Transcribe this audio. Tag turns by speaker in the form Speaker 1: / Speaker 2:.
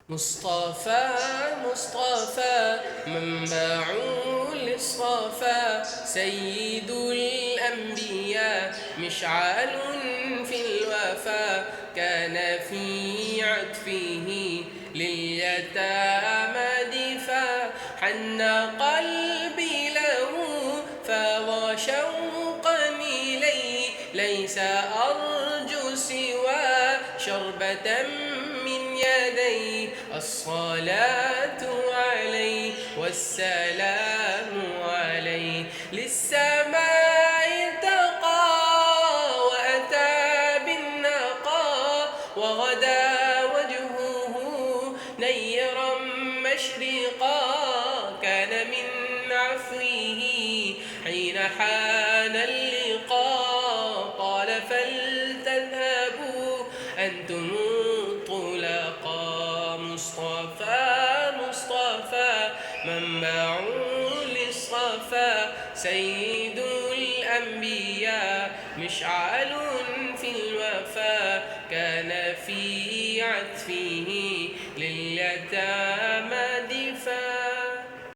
Speaker 1: مصطفى مصطفى منبع للصفا، سيد الأنبياء مشعل في الوفا، كان في عطفه لليتامى دفا، حن قلبي له فاض شوقا إليه، ليس أرجو سوى شربة من يديه، الصلاة عليه والسلام عليه، للسماء ارتقى وأتى بالنقى، وغدا وجهه نيرا مشرقا، كان من عفوه حين حان اللقاء قال فلتذهبوا أنتم طلقا. مصطفى مصطفى منبع للصفا، سيد الأنبياء مشعل في الوفا، كان في عطفه لليتامى دفا.